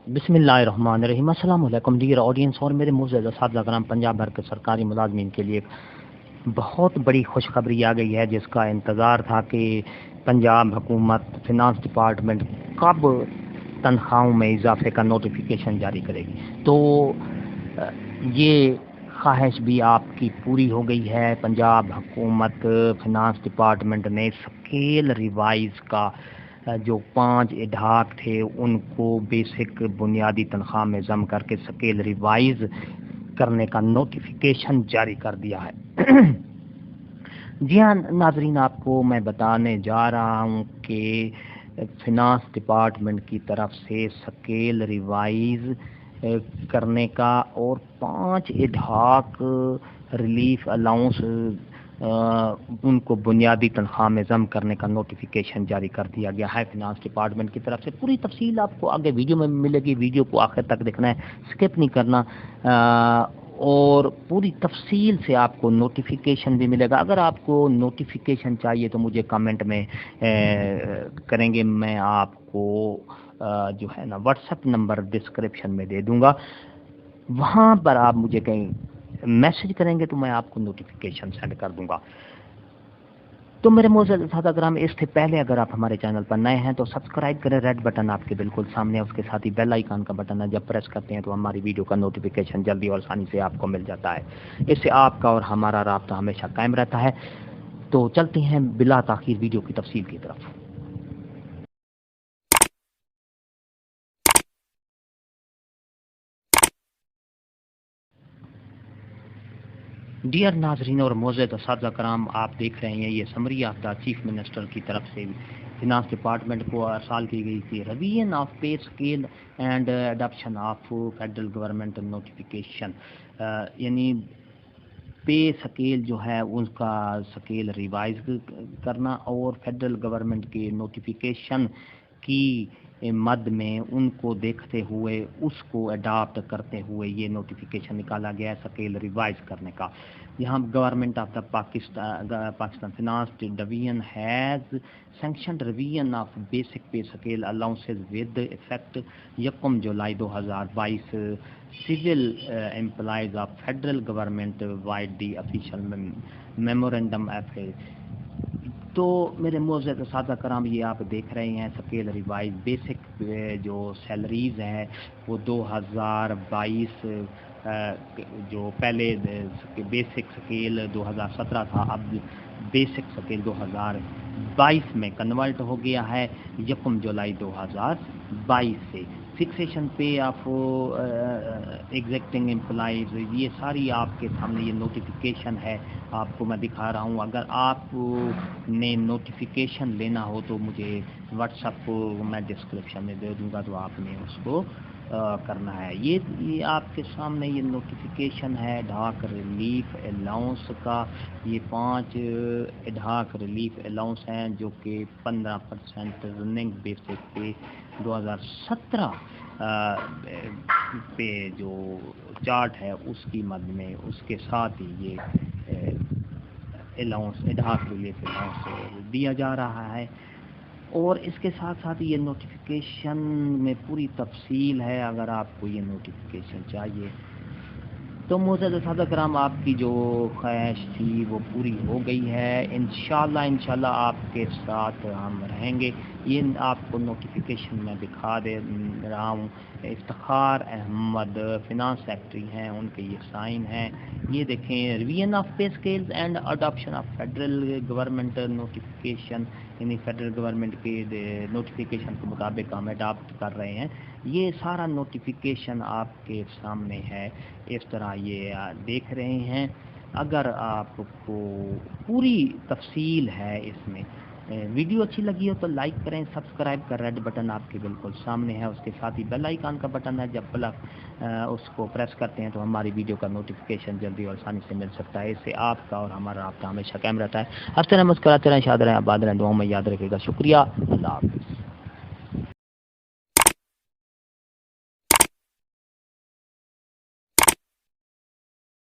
بسم اللہ الرحمن الرحیم۔ السلام علیکم ڈیئر آڈینس اور میرے معزز اساتذہ کرام، پنجاب بھر کے سرکاری ملازمین کے لیے ایک بہت بڑی خوشخبری آ گئی ہے جس کا انتظار تھا کہ پنجاب حکومت فنانس ڈپارٹمنٹ کب تنخواہوں میں اضافے کا نوٹیفیکیشن جاری کرے گی۔ تو یہ خواہش بھی آپ کی پوری ہو گئی ہے۔ پنجاب حکومت فنانس ڈپارٹمنٹ نے اسکیل ریوائز کا جو 5 اڈھاک تھے ان کو بیسک بنیادی تنخواہ میں ضم کر کے اسکیل ریوائز کرنے کا نوٹیفیکیشن جاری کر دیا ہے۔ جی ہاں ناظرین، آپ کو میں بتانے جا رہا ہوں کہ فنانس ڈپارٹمنٹ کی طرف سے اسکیل ریوائز کرنے کا اور 5 اڈھاک ریلیف الاؤنس ان کو بنیادی تنخواہ میں ضم کرنے کا نوٹیفیکیشن جاری کر دیا گیا ہے فنانس ڈپارٹمنٹ کی طرف سے۔ پوری تفصیل آپ کو آگے ویڈیو میں ملے گی، ویڈیو کو آخر تک دیکھنا ہے، سکپ نہیں کرنا، اور پوری تفصیل سے آپ کو نوٹیفیکیشن بھی ملے گا۔ اگر آپ کو نوٹیفیکیشن چاہیے تو مجھے کمنٹ میں کریں گے، میں آپ کو جو ہے نا واٹس ایپ نمبر ڈسکرپشن میں دے دوں گا، وہاں پر آپ مجھے کہیں میسج کریں گے تو میں آپ کو نوٹیفیکیشن سینڈ کر دوں گا۔ تو میرے معزز اساتذہ کرام، اس سے پہلے اگر آپ ہمارے چینل پر نئے ہیں تو سبسکرائب کریں، ریڈ بٹن آپ کے بالکل سامنے ہے، اس کے ساتھ ہی بیل آئیکن کا بٹن ہے، جب پریس کرتے ہیں تو ہماری ویڈیو کا نوٹیفیکیشن جلدی اور آسانی سے آپ کو مل جاتا ہے۔ اس سے آپ کا اور ہمارا رابطہ ہمیشہ قائم رہتا ہے۔ تو چلتے ہیں بلا تاخیر ویڈیو کی تفصیل کی طرف۔ ڈیئر ناظرین اور معزز اساتذہ کرام، آپ دیکھ رہے ہیں یہ سمری یافتہ چیف منسٹر کی طرف سے فنانس ڈپارٹمنٹ کو ارسال کی گئی تھی revision of pay scale and adoption of federal government notification, یعنی پے اسکیل جو ہے اس کا اسکیل ریوائز کرنا اور فیڈرل گورنمنٹ کے نوٹیفیکیشن کی مد میں ان کو دیکھتے ہوئے اس کو اڈاپٹ کرتے ہوئے یہ نوٹیفیکیشن نکالا گیا ہے اسکیل ریوائز کرنے کا۔ یہاں government of the Pakistan finance division has sanctioned revision of basic pay scale allowances with effect 1 July 2022 civil employees of federal government vide the official memorandum F. تو میرے معزز اساتذہ کرام، یہ آپ دیکھ رہے ہیں اسکیل ریوائز بیسک جو سیلریز ہیں وہ 2022 جو پہلے بیسک اسکیل 2017 تھا، اب بیسک اسکیل 2022 میں کنورٹ ہو گیا ہے 1 جولائی 2022 سے۔ Fixation pay off executing employees, یہ ساری آپ کے سامنے یہ نوٹیفیکیشن ہے، آپ کو میں دکھا رہا ہوں۔ اگر آپ نے نوٹیفیکیشن لینا ہو تو مجھے واٹس ایپ میں ڈسکرپشن میں دے دوں گا، تو آپ نے اس کو کرنا ہے۔ یہ آپ کے سامنے یہ نوٹیفیکیشن ہے ڈھاک ریلیف الاؤنس کا۔ یہ 5 ڈھاک ریلیف الاؤنس ہیں جو کہ 15% رننگ بیسک پہ 2017 پہ جو چارٹ ہے اس کی مد میں اس کے ساتھ ہی یہ الاؤنس ڈھاک ریلیف الاؤنس دیا جا رہا ہے۔ اور اس کے ساتھ ساتھ یہ نوٹیفیکیشن میں پوری تفصیل ہے، اگر آپ کو یہ نوٹیفیکیشن چاہیے تو معزز اساتذہ کرام، آپ کی جو خواہش تھی وہ پوری ہو گئی ہے۔ انشاءاللہ آپ کے ساتھ ہم رہیں گے۔ یہ آپ کو نوٹیفیکیشن میں دکھا دے رہا ہوں، افتخار احمد فنانس سیکرٹری ہیں، ان کے یہ سائن ہیں۔ یہ دیکھیں، revision of pay scales and adoption of federal government notification, یعنی فیڈرل گورنمنٹ کے نوٹیفیکیشن کے مطابق ہم اڈاپٹ کر رہے ہیں۔ یہ سارا نوٹیفیکیشن آپ کے سامنے ہے، اس طرح یہ دیکھ رہے ہیں۔ اگر آپ کو پوری تفصیل ہے اس میں، ویڈیو اچھی لگی ہو تو لائک کریں، سبسکرائب کا ریڈ بٹن آپ کے بالکل سامنے ہے، اس کے ساتھ ہی بیل آئیکن کا بٹن ہے، جب اس کو پریس کرتے ہیں تو ہماری ویڈیو کا نوٹیفیکیشن جلدی اور آسانی سے مل سکتا ہے۔ اس سے آپ کا اور ہمارا رابطہ ہمیشہ قائم رہتا ہے۔ ہنستے رہیں، مسکراتے رہیں، شاد رہیں، آباد رہیں، دعاؤں میں یاد رکھے گا۔ شکریہ، اللہ حافظ۔